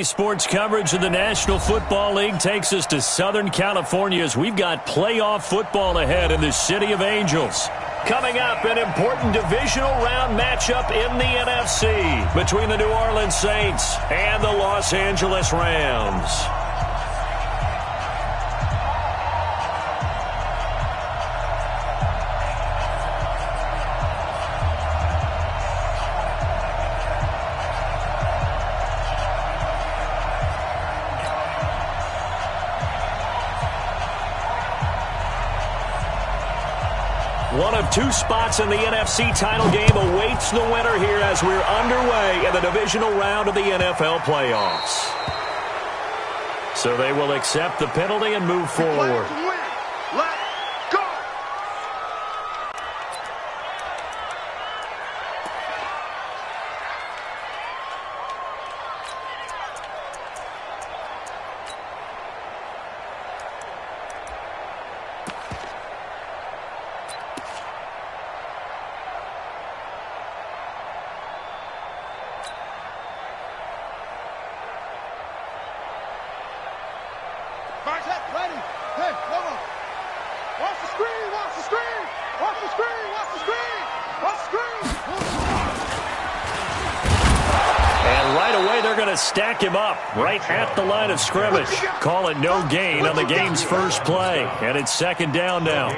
Sports coverage of the National Football League takes us to Southern California as we've got playoff football ahead in the City of Angels. Coming up, an important divisional round matchup in the NFC between the New Orleans Saints and the Los Angeles Rams. One of two spots in the NFC title game awaits the winner here as we're underway in the divisional round of the NFL playoffs. So they will accept the penalty and move forward. Let's go! Ready. Hey, come on. Watch the screen, watch the screen. Watch the screen, watch the screen. Watch the screen. And right away, they're going to stack him up right at the line of scrimmage. Call it no gain on the game's first play. And it's second down now.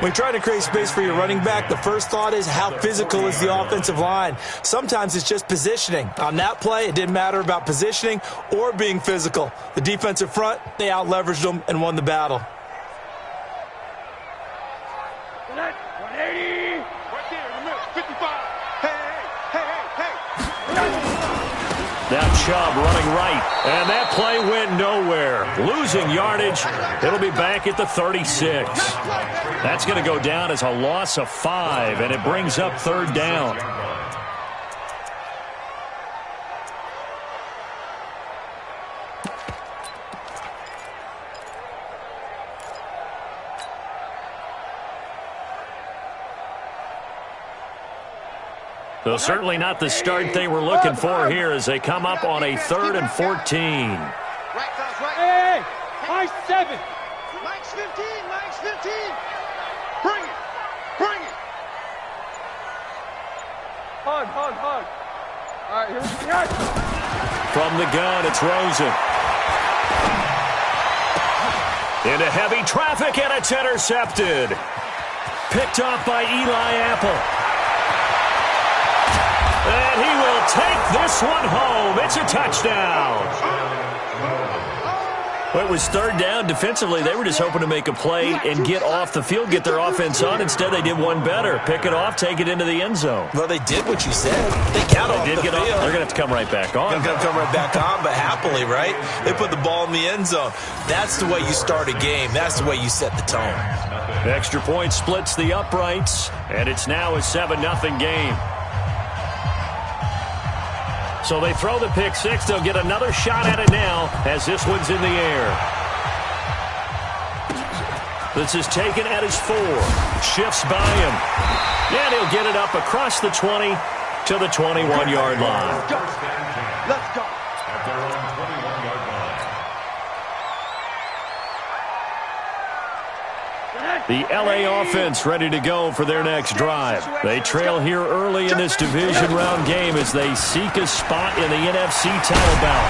When trying to create space for your running back, the first thought is how physical is the offensive line. Sometimes it's just positioning. On that play, it didn't matter about positioning or being physical. The defensive front, they out-leveraged them and won the battle. 180. Right there in the middle. 55. Hey. Now Chubb running right, and that play went nowhere. Losing yardage, it'll be back at the 36. That's going to go down as a loss of 5, and it brings up third down. So certainly not the start they were looking for here as they come up on a 3rd and 14. Hey, Mike's 7. Mike's 15, Mike's 15. Bring it, bring it. Hug. All right, here we go. From the gun, it's Rosen. Into heavy traffic, and it's intercepted. Picked off by Eli Apple. And he will take this one home. It's a touchdown. Well, it was third down. Defensively, they were just hoping to make a play and get off the field, get their offense on. Instead, they did one better. Pick it off, take it into the end zone. Well, they did what you said. They got off the field. They're going to have to come right back on. They're going to come right back on, but happily, right? They put the ball in the end zone. That's the way you start a game. That's the way you set the tone. Extra point splits the uprights, and it's now a 7-0 game. So they throw the pick six. They'll get another shot at it now as this one's in the air. This is taken at his 4. Shifts by him. And he'll get it up across the 20 to the 21-yard line. Let's go. The L.A. offense ready to go for their next drive. They trail here early in this division round game as they seek a spot in the NFC title bout.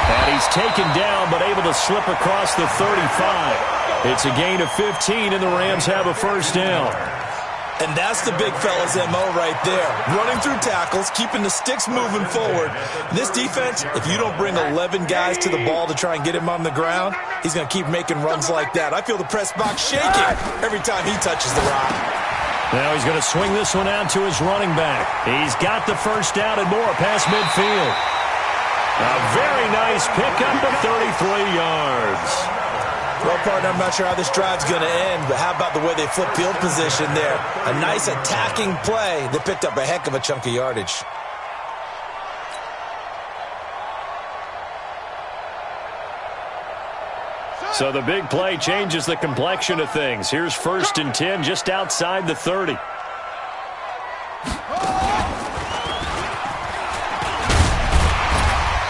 And he's taken down but able to slip across the 35. It's a gain of 15 and the Rams have a first down. And that's the big fella's MO right there. Running through tackles, keeping the sticks moving forward. This defense, if you don't bring 11 guys to the ball to try and get him on the ground, he's going to keep making runs like that. I feel the press box shaking every time he touches the rock. Now he's going to swing this one out to his running back. He's got the first down and more past midfield. A very nice pickup of 33 yards. Well, partner, I'm not sure how this drive's going to end, but how about the way they flip field position there? A nice attacking play that picked up a heck of a chunk of yardage. So the big play changes the complexion of things. Here's 1st and 10 just outside the 30.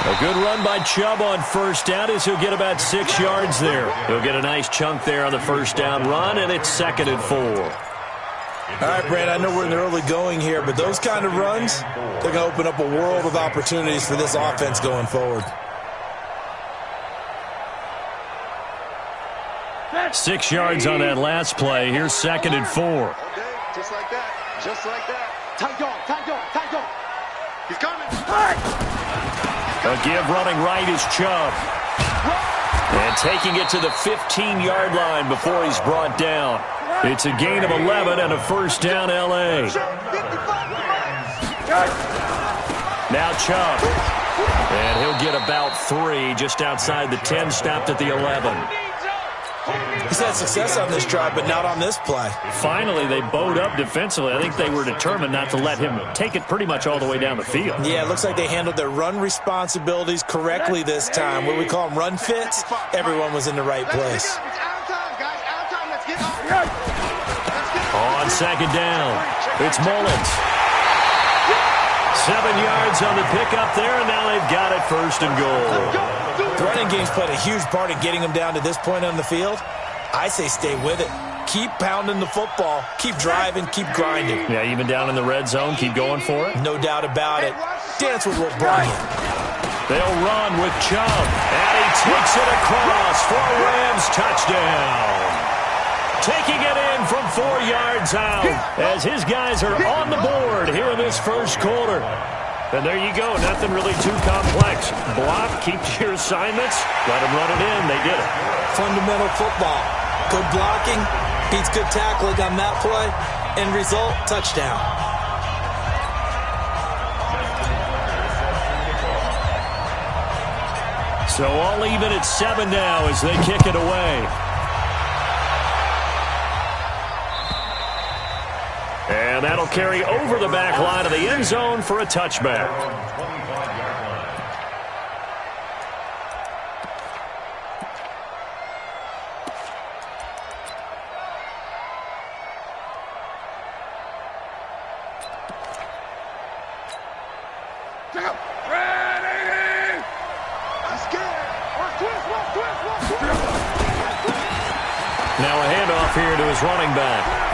A good run by Chubb on first down as he'll get about 6 yards there. He'll get a nice chunk there on the first down run, and it's 2nd and 4. All right, Brad, I know we're in the early going here, but those kind of runs, they're going to open up a world of opportunities for this offense going forward. 6 yards on that last play. Here's 2nd and 4. Okay, just like that. Just like that. Tight dog, tight dog, tight dog. He's coming. A give running right is Chubb. And taking it to the 15-yard line before he's brought down. It's a gain of 11 and a first down, L.A. Now Chubb. And he'll get about 3 just outside the 10, stopped at the 11. He's had success on this drive, but not on this play. Finally, they bowed up defensively. I think they were determined not to let him take it pretty much all the way down the field. Yeah, it looks like they handled their run responsibilities correctly this time. What we call them run fits, everyone was in the right place. On 2nd down, it's Mullins. 7 yards on the pickup there, and now they've got it 1st and goal. The running game's played a huge part in getting them down to this point on the field. I say stay with it. Keep pounding the football. Keep driving. Keep grinding. Yeah, even down in the red zone, keep going for it. No doubt about it. Dance with what brought you. They'll run with Chubb, and he takes it across for a Rams touchdown. Taking it in from 4 yards out as his guys are on the board here in this first quarter. And there you go, nothing really too complex. Block, keep to your assignments, let them run it in. They did it. Fundamental football. Good blocking, beats good tackling on that play. End result, touchdown. So all even at 7 now as they kick it away. And that'll carry over the back line of the end zone for a touchback. Now a handoff here to his running back.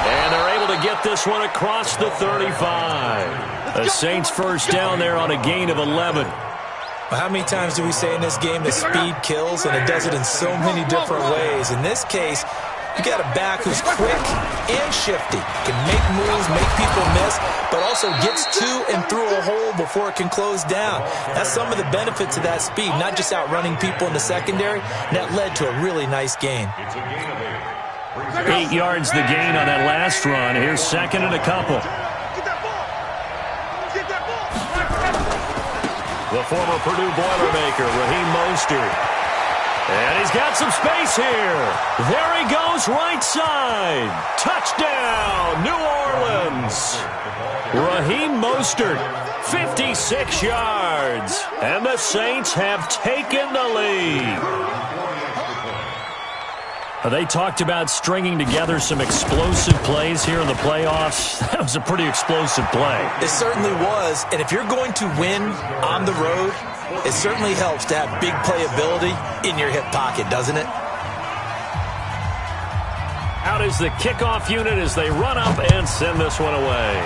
And they're able to get this one across the 35. The Saints first down there on a gain of 11. Well, how many times do we say in this game that speed kills, and it does it in so many different ways? In this case, you got a back who's quick and shifty, can make moves, make people miss, but also gets to and through a hole before it can close down. That's some of the benefits of that speed, not just outrunning people in the secondary, and that led to a really nice gain. 8 yards the gain on that last run. Here's 2nd and a couple. The former Purdue Boilermaker, Raheem Mostert. And he's got some space here. There he goes, right side. Touchdown, New Orleans. Raheem Mostert, 56 yards. And the Saints have taken the lead. They talked about stringing together some explosive plays here in the playoffs. That was a pretty explosive play. It certainly was, and if you're going to win on the road, it certainly helps to have big playability in your hip pocket, doesn't it? Out is the kickoff unit as they run up and send this one away.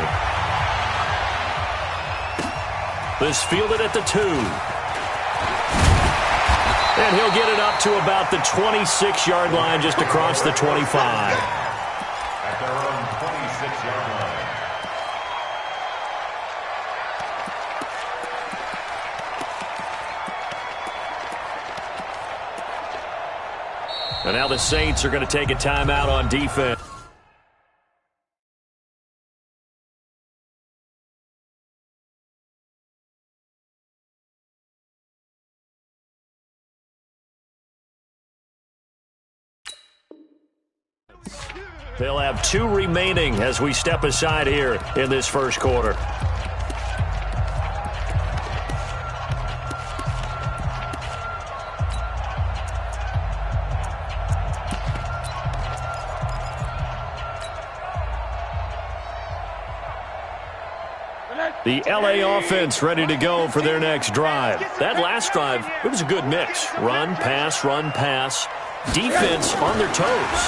This fielded at the 2. And he'll get it up to about the 26-yard line, just across the 25. At their own 26-yard line. And now the Saints are going to take a timeout on defense. They'll have 2 remaining as we step aside here in this first quarter. The LA offense ready to go for their next drive. That last drive, it was a good mix. Run, pass, defense on their toes.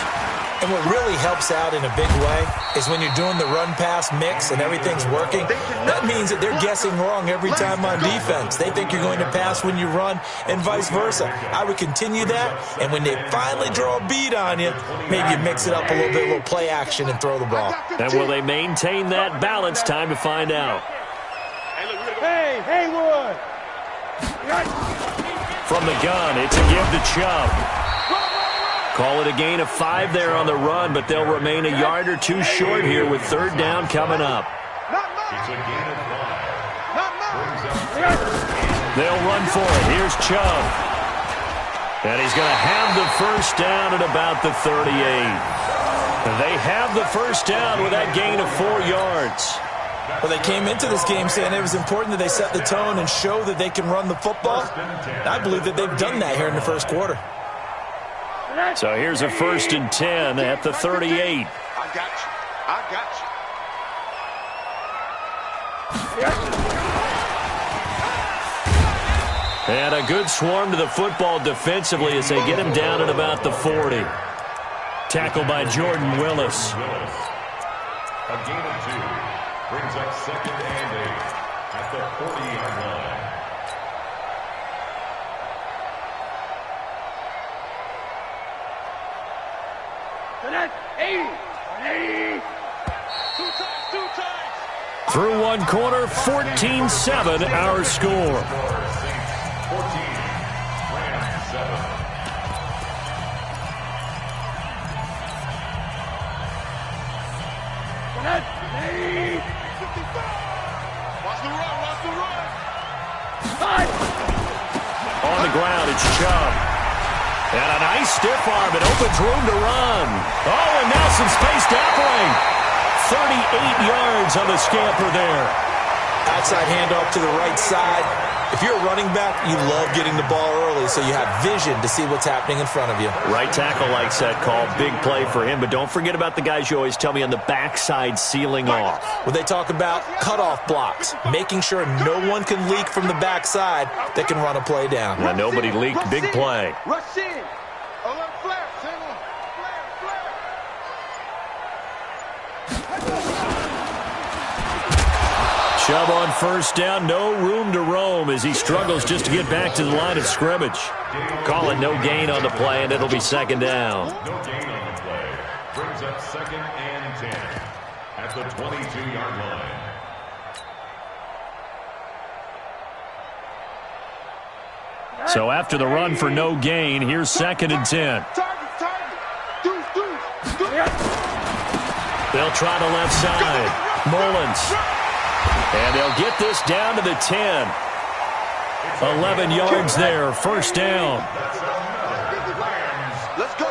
And what really helps out in a big way is when you're doing the run-pass mix and everything's working, that means that they're guessing wrong every time on defense. They think you're going to pass when you run and vice versa. I would continue that, and when they finally draw a beat on you, maybe you mix it up a little play action and throw the ball. And will they maintain that balance? Time to find out. Hey, Haywood! From the gun, it's a give to Chubb. Call it a gain of 5 there on the run, but they'll remain a yard or two short here with third down coming up. It's a gain of 5. They'll run for it. Here's Chubb. And he's going to have the first down at about the 38. They have the first down with that gain of 4 yards. Well, they came into this game saying it was important that they set the tone and show that they can run the football. I believe that they've done that here in the first quarter. So here's a 1st and 10 at the 38. I got you. And a good swarm to the football defensively as they get him down at about the 40. Tackled by Jordan Willis. A gain of 2 brings up 2nd and 8 at the 40-yard line. Through one quarter, 14-7 our score. 14, Rams 7. Watch the run. On the ground, it's Chubb. And a nice stiff arm. It opens room to run. Oh, and now some space to operate. 38 yards on the scamper there. Outside handoff to the right side. If you're a running back, you love getting the ball early so you have vision to see what's happening in front of you. Right tackle likes that call. Big play for him. But don't forget about the guys you always tell me on the backside sealing off. When they talk about cutoff blocks, making sure no one can leak from the backside that can run a play down. Now, nobody leaked. Big play. Rush in. Alert flare. Flare. Chubb on first down, no room to roam as he struggles just to get back to the line of scrimmage. Call it no gain on the play, and it'll be 2nd down. No gain on the play. Brings up 2nd and 10 at the 22-yard line. So after the run for no gain, here's 2nd and 10. They'll try the left side. Mullins. And they'll get this down to the 10. 11 yards there, first down. Let's go.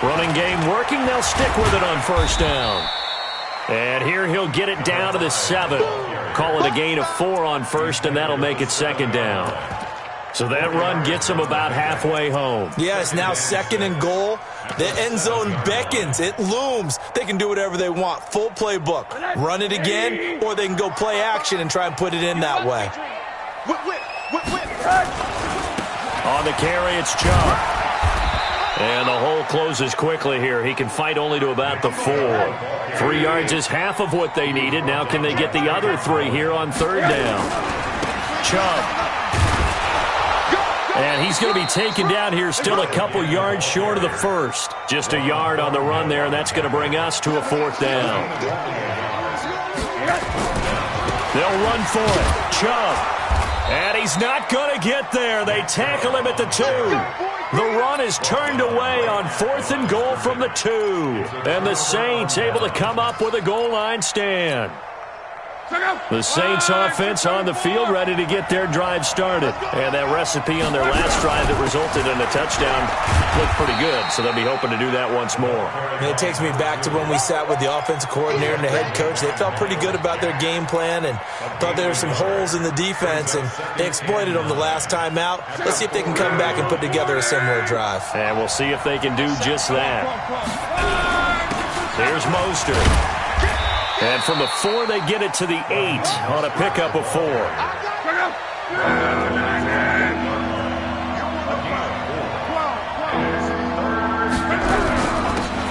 Running game working, they'll stick with it on first down. And here he'll get it down to the 7. Call it a gain of 4 on first, and that'll make it 2nd down. So that run gets them about halfway home. Yeah, it's now 2nd and goal. The end zone beckons. It looms. They can do whatever they want. Full playbook. Run it again, or they can go play action and try and put it in that way. On the carry, it's Chubb. And the hole closes quickly here. He can fight only to about the 4. 3 yards is half of what they needed. Now can they get the other 3 here on third down? Chubb. And he's going to be taken down here still a couple yards short of the first. Just a yard on the run there, and that's going to bring us to a 4th down. They'll run for it. Chubb. And he's not going to get there. They tackle him at the 2. The run is turned away on 4th and goal from the 2. And the Saints able to come up with a goal line stand. The Saints offense on the field ready to get their drive started. And that recipe on their last drive that resulted in a touchdown looked pretty good, so they'll be hoping to do that once more. And it takes me back to when we sat with the offensive coordinator and the head coach. They felt pretty good about their game plan and thought there were some holes in the defense, and they exploited them the last time out. Let's see if they can come back and put together a similar drive. And we'll see if they can do just that. Here's Mostert. And from the 4, they get it to the 8 on a pickup of 4.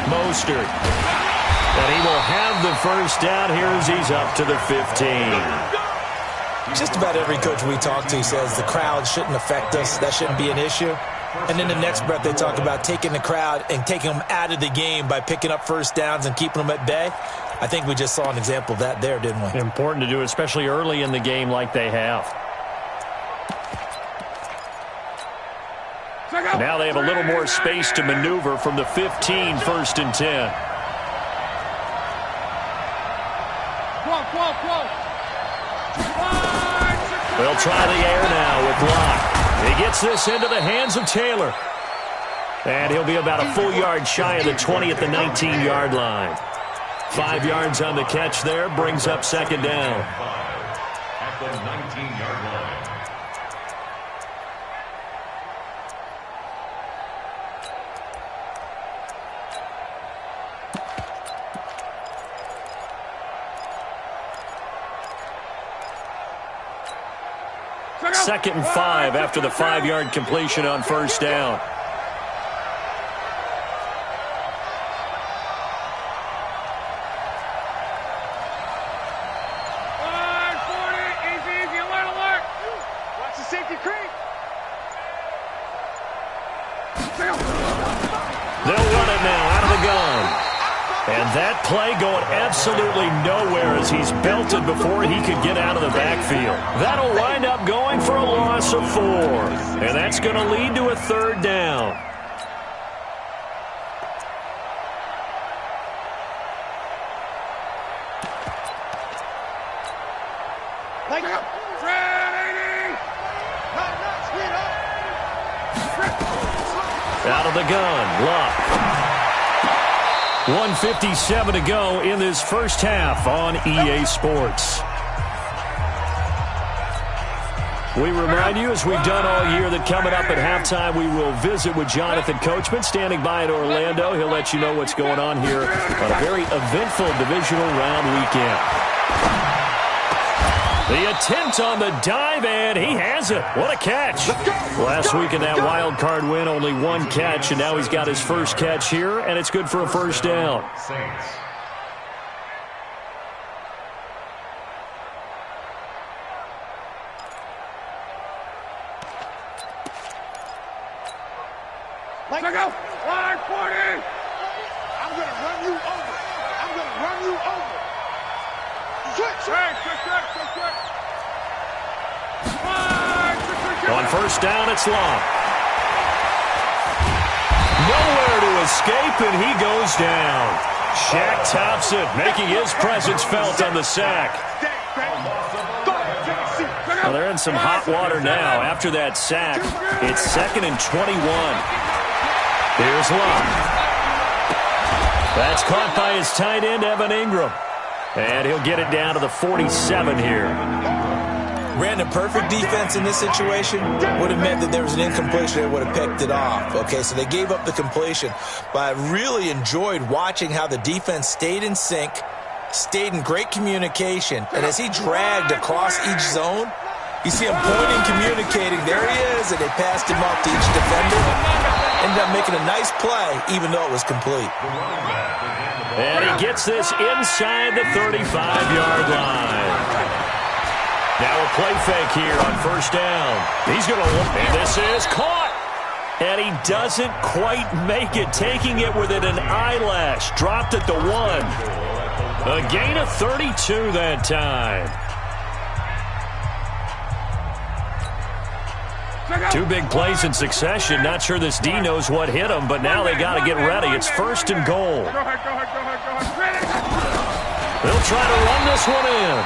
Mostert. And he will have the first down here as he's up to the 15. Just about every coach we talk to says the crowd shouldn't affect us. That shouldn't be an issue. And in the next breath, they talk about taking the crowd and taking them out of the game by picking up first downs and keeping them at bay. I think we just saw an example of that there, didn't we? Important to do, especially early in the game like they have. Now they have a little more space to maneuver from the 15, 1st and 10. They'll try the air now with Locke. He gets this into the hands of Taylor. And he'll be about a full yard shy of the 20 at the 19-yard line. 5 yards on the catch there, brings up 2nd down. At the 19-yard line. Second and 5 after the 5-yard completion on 1st down. Watch the safety creep. They'll run it now out of the gun. And that play going absolutely nowhere as he's belted before he could get out of the backfield. That'll wind up going for a loss of 4. And that's going to lead to a 3rd down. Like Out of the gun, Locke. 1:57 to go in this first half on EA Sports. We remind you, as we've done all year, that coming up at halftime, we will visit with Jonathan Coachman, standing by in Orlando. He'll let you know what's going on here on a very eventful divisional round weekend. The attempt on the dive, and he has it. What a catch. Last week in that wild card win, only 1 catch, and now he's got his first catch here, and it's good for a first down. Saints. Check out. Line 40. I'm going to run you over. I'm going to run you over. Switch. On first down, it's Long. Nowhere to escape, and he goes down. Shaq Thompson making his presence felt on the sack. Well, they're in some hot water now after that sack. It's 2nd and 21. Here's Long. That's caught by his tight end, Evan Ingram. And he'll get it down to the 47 here. Brandon, perfect defense in this situation would have meant that there was an incompletion that would have picked it off. Okay, so they gave up the completion. But I really enjoyed watching how the defense stayed in sync, stayed in great communication. And as he dragged across each zone, you see him pointing, communicating. There he is, and they passed him off to each defender. Ended up making a nice play, even though it was complete. And he gets this inside the 35-yard line. Now a play fake here on first down. He's going to look, and this is caught. And he doesn't quite make it, taking it within an eyelash. Dropped at the 1. A gain of 32 that time. 2 big plays in succession. Not sure this D knows what hit him, but now they got to get ready. It's 1st and goal. They'll try to run this one in.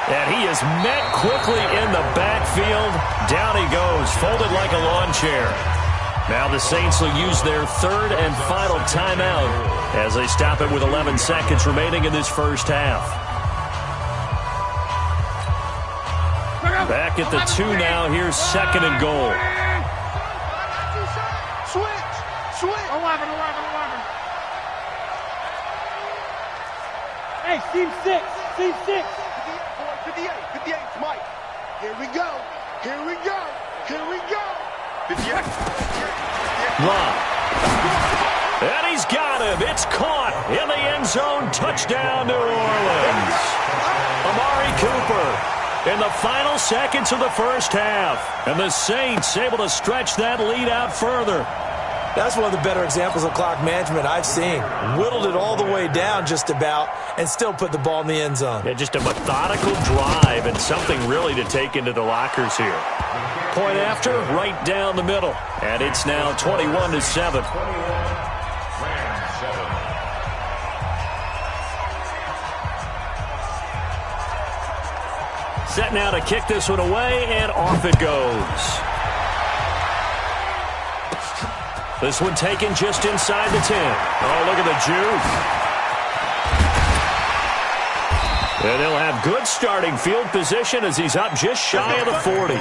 And he is met quickly in the backfield. Down he goes, folded like a lawn chair. Now the Saints will use their 3rd and final timeout as they stop it with 11 seconds remaining in this first half. Back at the 2 now. Here's 2nd and goal. Switch. 11. Hey, Steve 6. C6. 58, 58, Mike. Here we go. Here we go. Here we go. 58. Love. And he's got him. It's caught in the end zone. Touchdown, New Orleans. Amari Cooper in the final seconds of the first half. And the Saints able to stretch that lead out further. That's one of the better examples of clock management I've seen. Whittled it all the way down just about and still put the ball in the end zone. Yeah, just a methodical drive and something really to take into the lockers here. Point after, right down the middle. And it's now 21-7. Set now to kick this one away, and off it goes. This one taken just inside the 10. Oh, look at the juke. And he'll have good starting field position as he's up just shy of the 40.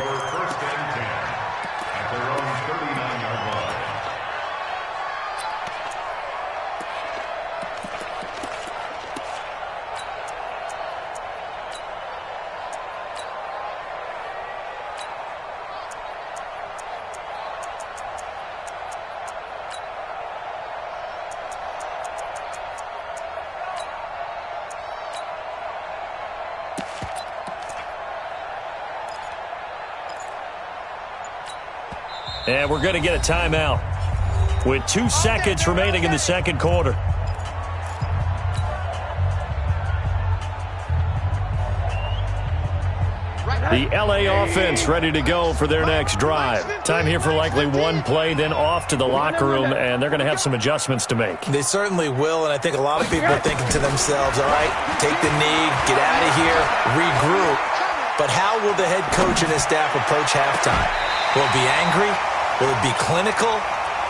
And we're going to get a timeout with 2 seconds remaining in the second quarter. The LA offense ready to go for their next drive. Time here for likely one play, then off to the locker room, and they're going to have some adjustments to make. They certainly will, and I think a lot of people are thinking to themselves, all right, take the knee, get out of here, regroup. But how will the head coach and his staff approach halftime? Will it be angry? Will it be clinical?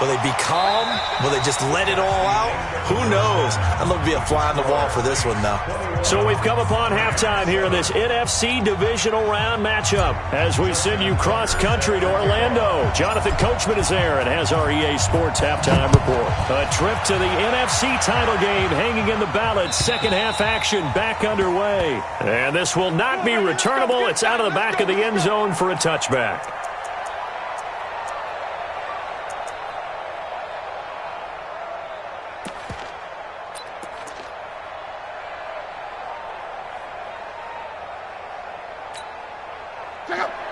Will they be calm? Will they just let it all out? Who knows? I'd love to be a fly on the wall for this one, though. So we've come upon halftime here in this NFC divisional round matchup. As we send you cross-country to Orlando, Jonathan Coachman is there and has our EA Sports halftime report. A trip to the NFC title game hanging in the balance. Second half action back underway. And this will not be returnable. It's out of the back of the end zone for a touchback.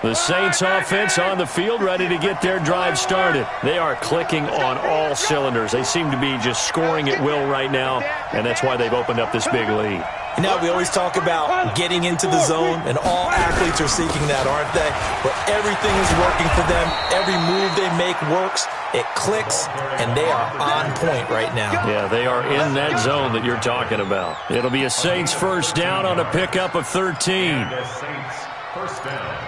The Saints offense on the field ready to get their drive started. They are clicking on all cylinders. They seem to be just scoring at will right now, and that's why they've opened up this big lead. You know, we always talk about getting into the zone, and all athletes are seeking that, aren't they? But everything is working for them. Every move they make works. It clicks, and they are on point right now. Yeah, they are in that zone that you're talking about. It'll be a Saints first down on a pickup of 13. First down.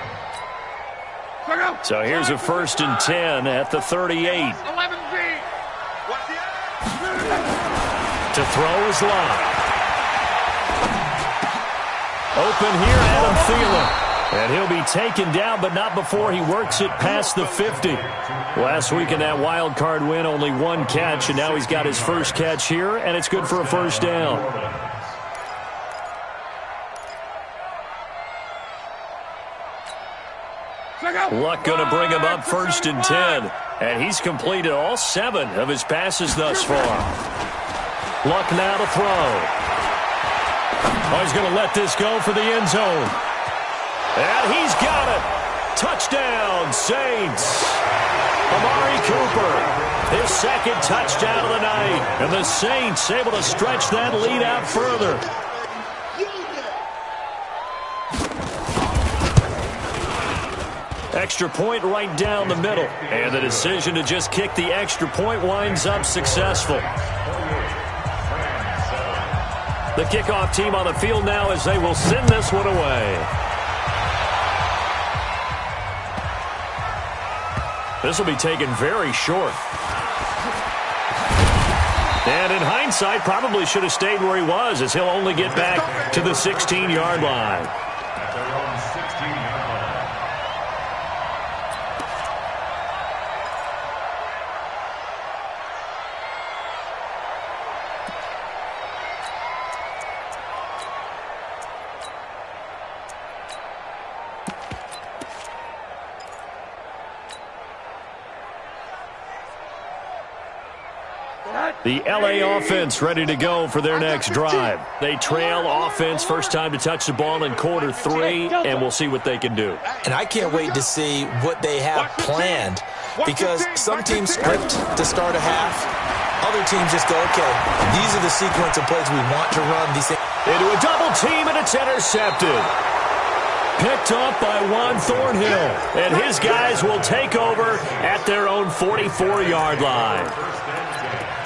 So here's a 1st and 10 at the 38. 11B. To throw is Love. Open here, Adam Thielen. And he'll be taken down, but not before he works it past the 50. Last week in that wild card win, only one catch, and now he's got his first catch here, and it's good for a first down. Luck going to bring him up 1st and 10. And he's completed all 7 of his passes thus far. Luck now to throw. Oh, he's going to let this go for the end zone. And he's got it. Touchdown, Saints. Amari Cooper, his 2nd touchdown of the night. And the Saints able to stretch that lead out further. Extra point right down the middle. And the decision to just kick the extra point winds up successful. The kickoff team on the field now as they will send this one away. This will be taken very short. And in hindsight, probably should have stayed where he was, as he'll only get back to the 16-yard line. At their own 16-yard line. The LA offense ready to go for their next drive. They trail offense, first time to touch the ball in quarter 3, and we'll see what they can do. And I can't wait to see what they have planned, because some teams script to start a half. Other teams just go, okay, these are the sequence of plays we want to run. These things. Into a double team, and it's intercepted. Picked up by Juan Thornhill, and his guys will take over at their own 44-yard line.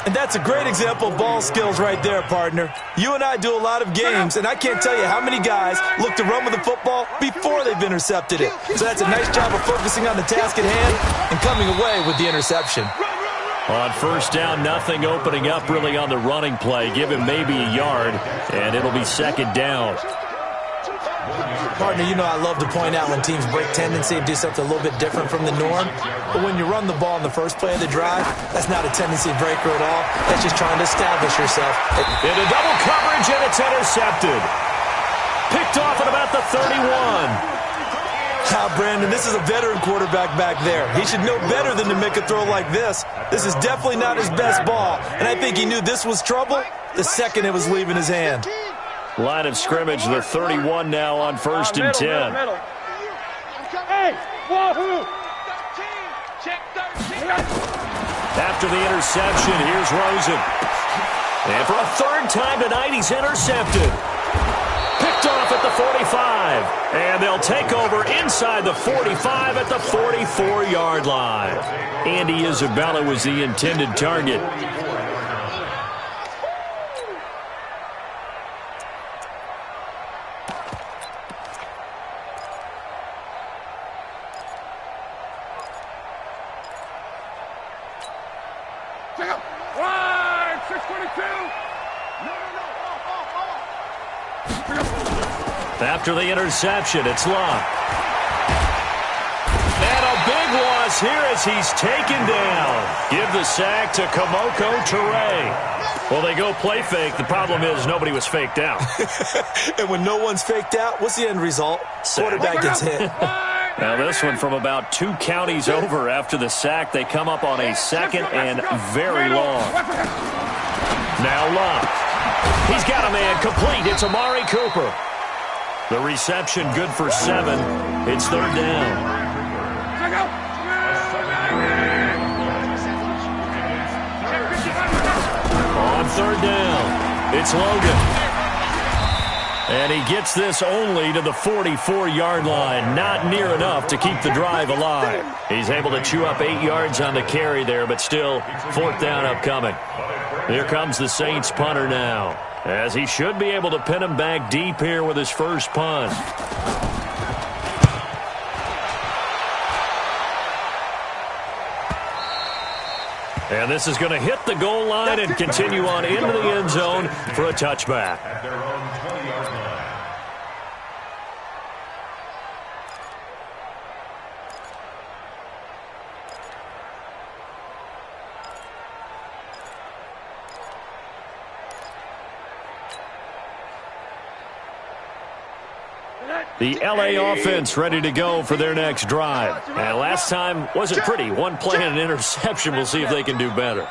And that's a great example of ball skills right there, partner. You and I do a lot of games, and I can't tell you how many guys look to run with the football before they've intercepted it. So that's a nice job of focusing on the task at hand and coming away with the interception. On first down, nothing opening up really on the running play. Give him maybe a yard, and it'll be second down. Partner, you know I love to point out when teams break tendency and do something a little bit different from the norm. But when you run the ball in the first play of the drive, that's not a tendency breaker at all. That's just trying to establish yourself. Into double coverage, and it's intercepted. Picked off at about the 31. Brandon, this is a veteran quarterback back there. He should know better than to make a throw like this. This is definitely not his best ball. And I think he knew this was trouble the second it was leaving his hand. Line of scrimmage, the 31 now on first and 10. Hey, wahoo! After the interception, here's Rosen. And for a third time tonight, he's intercepted. Picked off at the 45. And they'll take over inside the 45 at the 44-yard line. Andy Isabella was the intended target. After the interception, it's Locke. And a big loss here as he's taken down. Give the sack to Kamoko Toure. Well, they go play fake. The problem is nobody was faked out. And when no one's faked out, what's the end result? Quarterback gets hit. Now this one from about 2 counties over after the sack. They come up on a second and very long. Now Locke. He's got a man complete. It's Amari Cooper. The reception good for 7. It's third down. On third down, it's Logan. And he gets this only to the 44-yard line. Not near enough to keep the drive alive. He's able to chew up 8 yards on the carry there, but still, fourth down upcoming. Here comes the Saints punter now, as he should be able to pin him back deep here with his first punt. And this is going to hit the goal line and continue on into the end zone for a touchback. At their own 20-yard line. The LA offense ready to go for their next drive. And last time wasn't pretty. One play and an interception. We'll see if they can do better.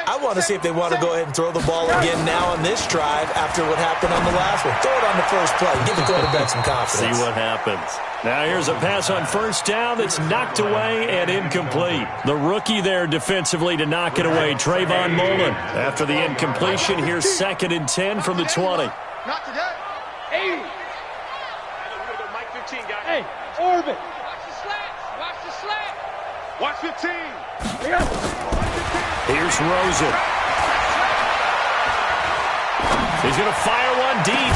I want to see if they want to go ahead and throw the ball again now on this drive after what happened on the last one. Throw it on the first play. Give the quarterback some confidence. See what happens. Now here's a pass on first down that's knocked away and incomplete. The rookie there defensively to knock it away, Trayvon Mullen. After the incompletion, here's second and 10 from the 20. Not today. 80. Hey, Orbit. watch the slats. Watch the slat. Watch 15. Here's Rosen. He's going to fire one deep.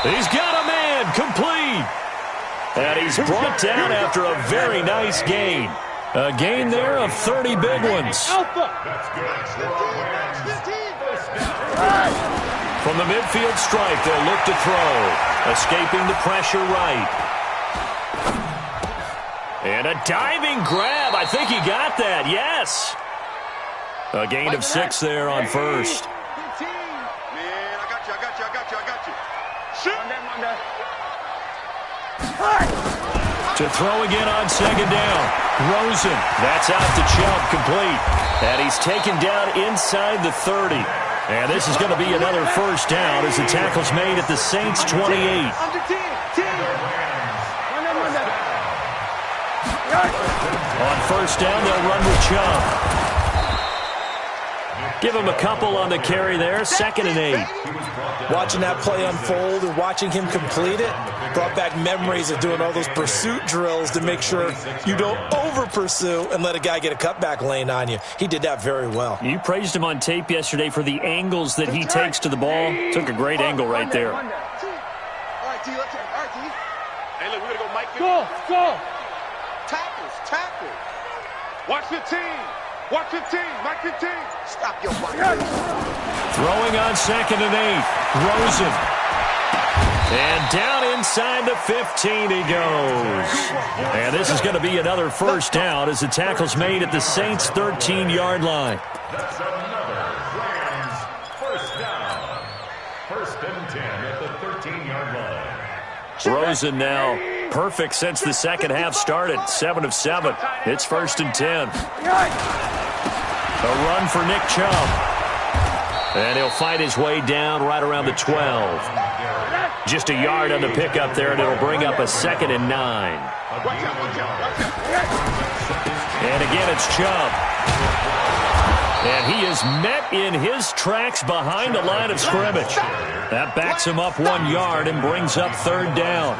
He's got a man complete. And he's brought down after a very nice gain. A gain there of 30 big ones. Alpha. From the midfield stripe, they'll look to throw. Escaping the pressure right. And a diving grab. I think he got that. Yes. A gain of 6 there on first. 15. Man, I got you. Shoot. To throw again on second down. Rosen. That's out to Chubb, complete. And he's taken down inside the 30. And this is going to be another first down as the tackle's made at the Saints' 28. On first down, they'll run with Chubb. Give him a couple on the carry there. 2nd and 8. Watching that play unfold and watching him complete it brought back memories of doing all those pursuit drills to make sure you don't over-pursue and let a guy get a cutback lane on you. He did that very well. You praised him on tape yesterday for the angles that he takes to the ball. Took a great angle right there. All right, T, let's go. All right, T. Hey, look, we're going to go Mike. Go. Tackles. Watch 15. Watch 15. Mike 15. Stop your body. Throwing on 2nd and 8. Rosen. And down inside the 15 he goes. And this is going to be another first down as the tackle's made at the Saints' 13-yard line. That's another Rams first down. 1st and 10 at the 13-yard line. Rosen now perfect since the second half started. 7 of 7. It's 1st and 10. A run for Nick Chubb. And he'll fight his way down right around the 12. Just a yard on the pickup there, and it'll bring up a 2nd and 9. And again, it's Chubb. And he is met in his tracks behind the line of scrimmage. That backs him up 1 yard and brings up 3rd down.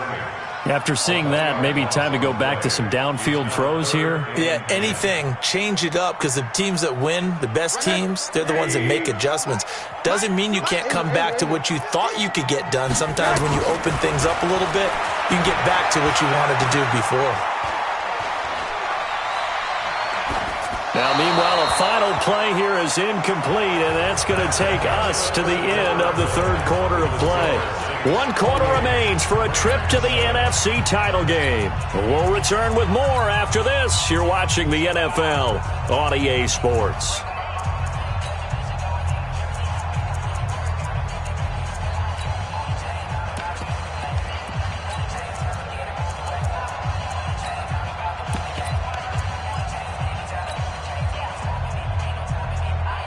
After seeing that, maybe time to go back to some downfield throws here. Yeah, anything. Change it up because the teams that win, the best teams, they're the ones that make adjustments. Doesn't mean you can't come back to what you thought you could get done. Sometimes when you open things up a little bit, you can get back to what you wanted to do before. Now, meanwhile, a final play here is incomplete, and that's going to take us to the end of the 3rd quarter of play. 1 quarter remains for a trip to the NFC title game. We'll return with more after this. You're watching the NFL on EA Sports.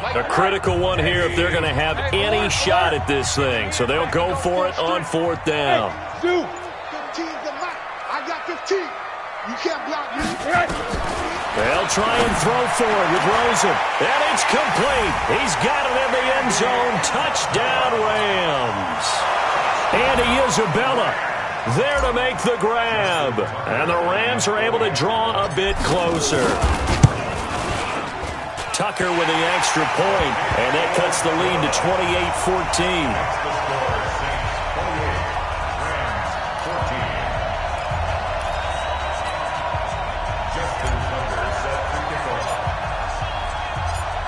A critical one here if they're going to have any shot at this thing. So they'll go for it on 4th down. 15 the mic. I got 15. You can't block me. They'll try and throw forward with Rosen. And it's complete. He's got it in the end zone. Touchdown, Rams. Andy Isabella there to make the grab. And the Rams are able to draw a bit closer. Tucker with the extra point, and that cuts the lead to 28-14.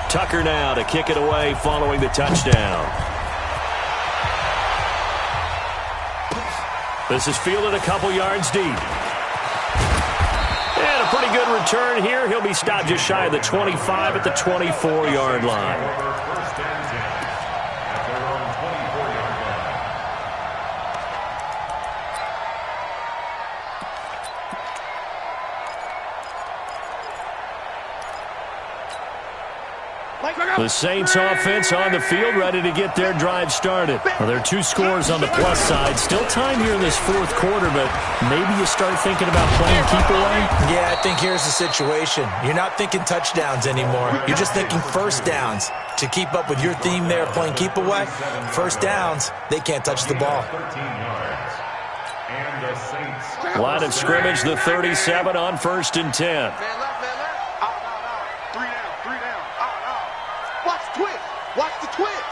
Tucker now to kick it away following the touchdown. This is fielded a couple yards deep. And a pretty good return here. He'll be stopped just shy of the 25 at the 24-yard line. The Saints offense on the field, ready to get their drive started. Well, there are 2 scores on the plus side. Still time here in this 4th quarter, but maybe you start thinking about playing keep away? Yeah, I think here's the situation. You're not thinking touchdowns anymore. You're just thinking first downs. To keep up with your theme there, playing keep away, first downs, they can't touch the ball. Line of scrimmage, the 37 on 1st and 10. Watch the twist.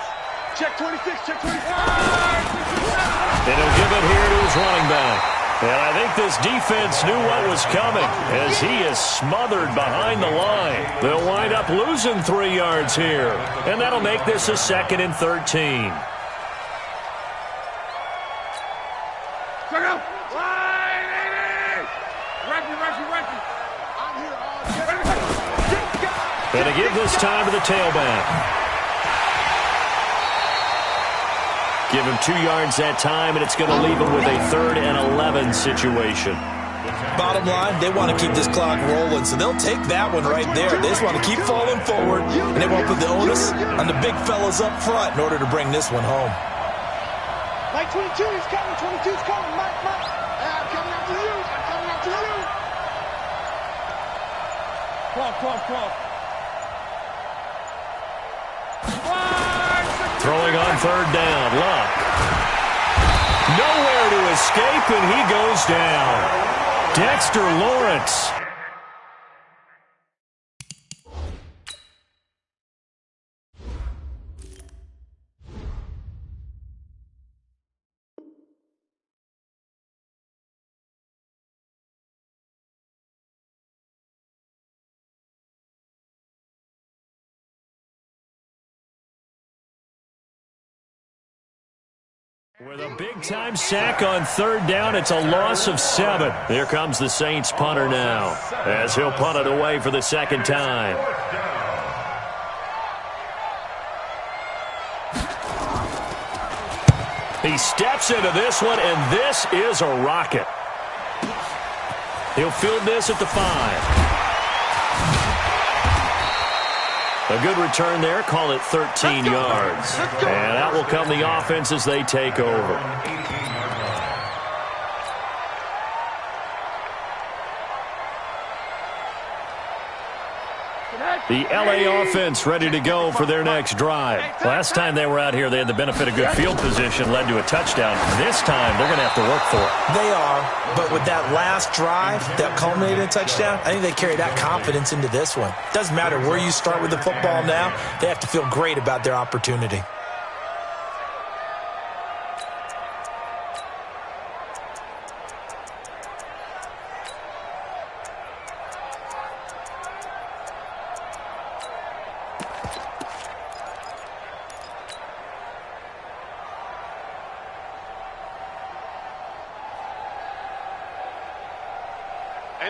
Check 26, check 26. And he'll give it here to his running back. And I think this defense knew what was coming as he is smothered behind the line. They'll wind up losing 3 yards here. And that'll make this a 2nd and 13. And to give this time to the tailback. Give him 2 yards that time, and it's going to leave him with a 3rd and 11 situation. bottom line, they want to keep this clock rolling, so they'll take that one right there. They just want to keep falling forward, and they won't put the onus on the big fellas up front in order to bring this one home. Mike 22 is coming. 22 is coming. Mike. I'm coming after you. I'm coming after you. Cross. Throwing on third down. Luck. Nowhere to escape, and he goes down. Dexter Lawrence. With a big-time sack on third down, it's a loss of 7. Here comes the Saints punter now, as he'll punt it away for the second time. He steps into this one, and this is a rocket. He'll field this at the 5. A good return there. Call it 13 yards. And out will come the offense as they take over. The LA offense ready to go for their next drive. Last time they were out here, they had the benefit of good field position, led to a touchdown. This time, they're going to have to work for it. They are, but with that last drive that culminated in a touchdown, I think they carry that confidence into this one. Doesn't matter where you start with the football now, they have to feel great about their opportunity.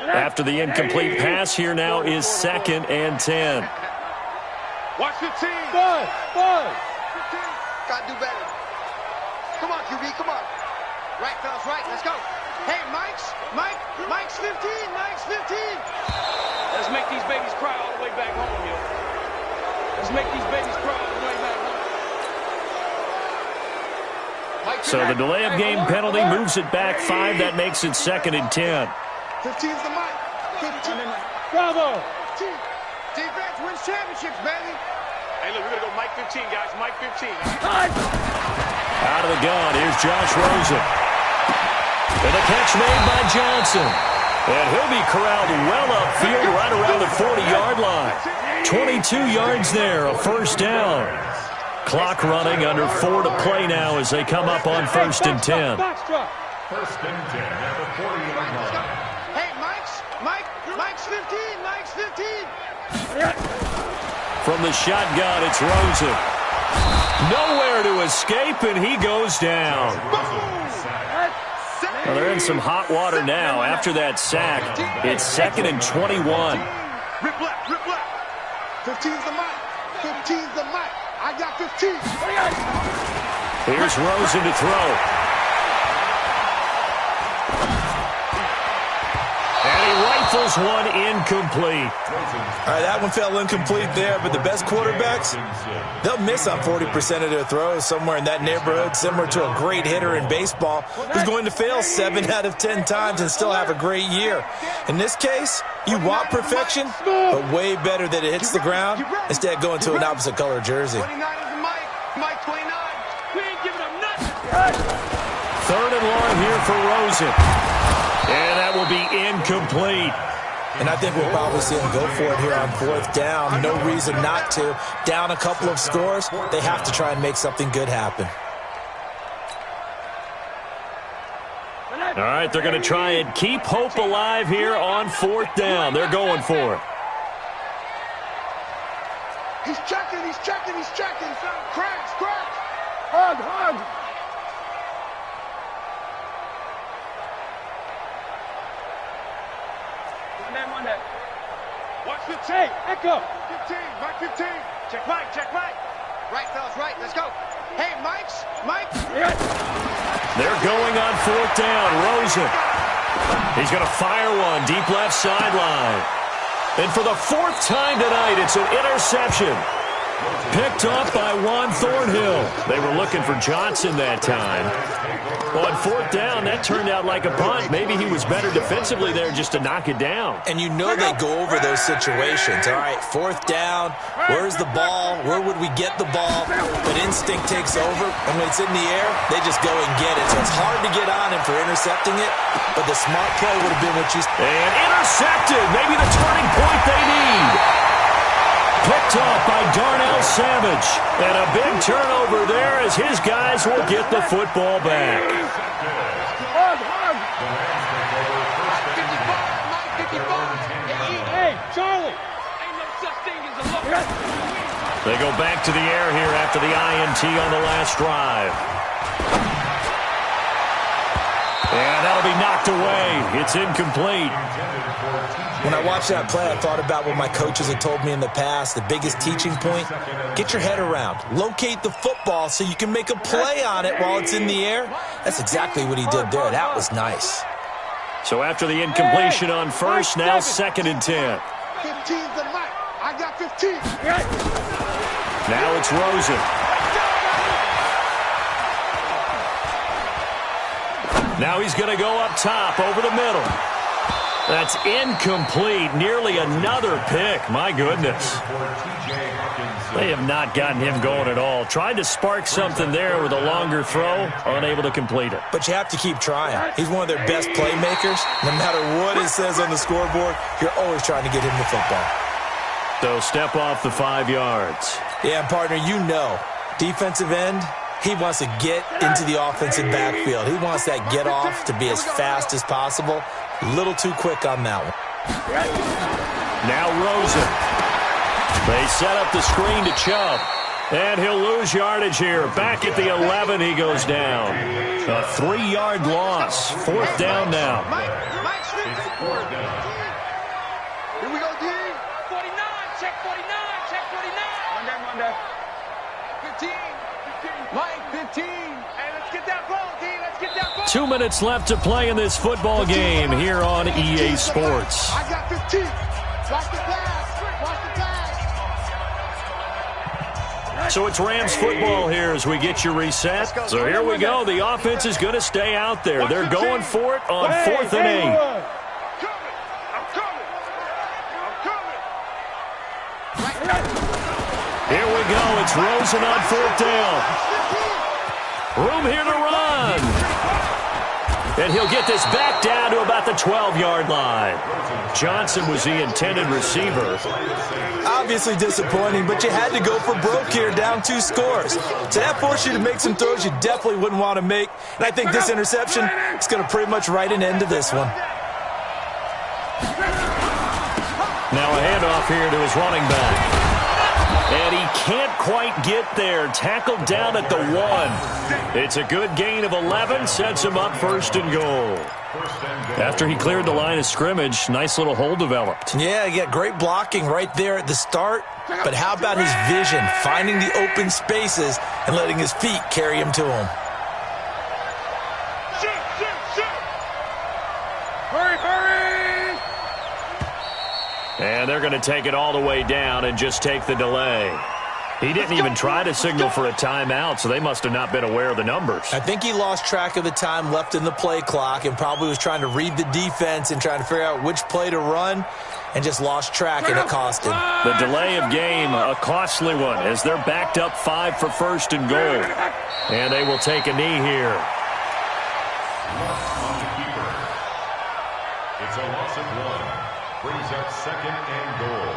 After the incomplete pass, here now is 2nd and 10. Watch 15. Bud. 15. Gotta do better. Come on, QB, come on. Right, fellas, right. Let's go. Hey, Mike's 15. Mike's 15. Let's make these babies cry all the way back home, yo. Let's make these babies cry all the way back home. So the delay of game penalty moves it back 5. That makes it 2nd and 10. 15's the Mike. 15. Bravo. 15. Defense wins championships, baby. Hey, look, we're going to go Mike 15, guys. Mike 15. Out of the gun, here's Josh Rosen. And the catch made by Johnson. And he'll be corralled well upfield right around the 40-yard line. 22 yards there, a first down. Clock running, under 4 to play now as they come up on 1st and 10. First and 10 at the 40-yard line. Hey, Mike's 15. Mike's 15. From the shotgun, it's Rosen. Nowhere to escape, and he goes down. Well, they're in some hot water now after that sack. It's 2nd and 21. Rip left. 15's the Mike. 15's the Mike. I got 15. Here's Rosen to throw. And he rifles one incomplete. All right, that one fell incomplete there, but the best quarterbacks, they'll miss on 40% of their throws, somewhere in that neighborhood, similar to a great hitter in baseball who's going to fail 7 out of 10 times and still have a great year. In this case, you want perfection, but way better that it hits the ground instead of going to an opposite color jersey. 29 is the Mike. Mike 29. We ain't giving him nothing. 3rd and long here for Rosen. And that will be incomplete. And I think we'll probably see them go for it here on 4th down. No reason not to. Down a couple of scores, they have to try and make something good happen. All right, they're going to try and keep hope alive here on 4th down. They're going for it. He's checking. Cracks. Hug. Watch 15. Echo. 15. Mike 15. Check Mike. Right, fellas, right. Let's go. Hey, Mike. They're going on 4th down. Rosen. He's going to fire one deep left sideline. And for the fourth time tonight, it's an interception. Picked off by Juan Thornhill. They were looking for Johnson that time. On fourth down, that turned out like a punt. Maybe he was better defensively there just to knock it down. And you know they go over those situations. All right, fourth down, where's the ball? Where would we get the ball? But instinct takes over, and when it's in the air, they just go and get it. So it's hard to get on him for intercepting it, but the smart play would have been what you... And intercepted, maybe the turning point they need. Picked off by Darnell Savage. And a big turnover there as his guys will get the football back. Hey, Charlie! Ain't no such thing as a look. They go back to the air here after the INT on the last drive. And that'll be knocked away. It's incomplete. When I watched that play, I thought about what my coaches had told me in the past. The biggest teaching point, get your head around. Locate the football so you can make a play on it while it's in the air. That's exactly what he did there. That was nice. So after the incompletion on first, now 2nd and 10. 15's the Mike. I got 15. Now it's Rosen. Now he's going to go up top over the middle. That's incomplete. Nearly another pick. My goodness. They have not gotten him going at all. Tried to spark something there with a longer throw. Unable to complete it. But you have to keep trying. He's one of their best playmakers. No matter what it says on the scoreboard, you're always trying to get him the football. So step off the 5 yards. Yeah, partner, you know, defensive end, he wants to get into the offensive backfield. He wants that get off to be as fast as possible. A little too quick on that one. Now Rosen. They set up the screen to Chubb. And he'll lose yardage here. Back at the 11, he goes down. A 3-yard loss. 4th down now. Mike's 15. Here we go, D. 49, check 49, check 49. Monday. 15. Mike, 15. Hey, let's get that ball, D. Let's get that ball. 2 minutes left to play in this football game here on EA Sports. I got 15. Watch the pass. Watch the pass. So it's Rams football here as we get you reset. So here we go. The offense is going to stay out there. They're going for it on 4th and 8. I'm coming. Here we go. It's Rosen on 4th down. Room here to run. And he'll get this back down to about the 12-yard line. Johnson was the intended receiver. Obviously disappointing, but you had to go for broke here, down 2 scores. So that forced you to make some throws you definitely wouldn't want to make. And I think this interception is going to pretty much write an end to this one. Now a handoff here to his running back. And he can't quite get there. Tackled down at the 1. It's a good gain of 11. Sets him up 1st and goal. After he cleared the line of scrimmage, nice little hole developed. Yeah, he got great blocking right there at the start. But how about his vision, finding the open spaces and letting his feet carry him to him? And they're going to take it all the way down and just take the delay. He didn't even try to signal for a timeout, so they must have not been aware of the numbers. I think he lost track of the time left in the play clock and probably was trying to read the defense and trying to figure out which play to run and just lost track, and it cost him. The delay of game, a costly one, as they're backed up 5 for 1st and goal. And they will take a knee here. It's a loss of 1. Brings up 2nd and goal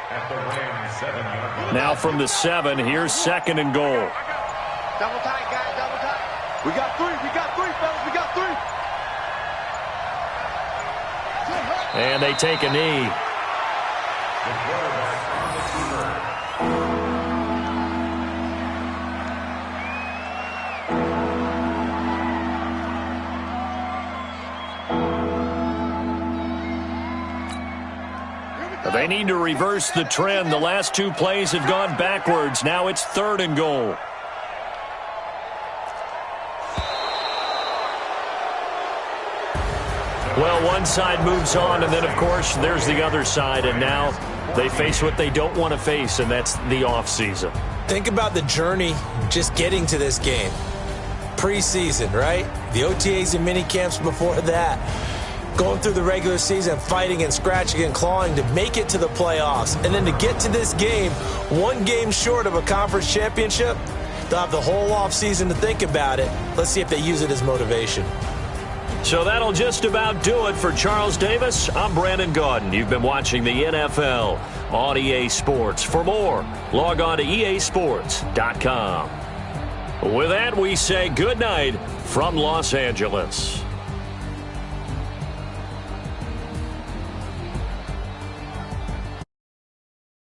at the Rams 7-yard line. Now from the 7, here's 2nd and goal. Double tight, guys, double tight. We got 3, fellas, we got 3. And they take a knee. The quarterback on the keeper. They need to reverse the trend. The last 2 plays have gone backwards. Now it's 3rd and goal. Well, one side moves on, and then, of course, there's the other side, and now they face what they don't want to face, and that's the offseason. Think about the journey just getting to this game. Preseason, right? The OTAs and mini camps before that. Going through the regular season, fighting and scratching and clawing to make it to the playoffs. And then to get to this game, one game short of a conference championship, they'll have the whole offseason to think about it. Let's see if they use it as motivation. So that'll just about do it for Charles Davis. I'm Brandon Gaudin. You've been watching the NFL on EA Sports. For more, log on to easports.com. With that, we say good night from Los Angeles.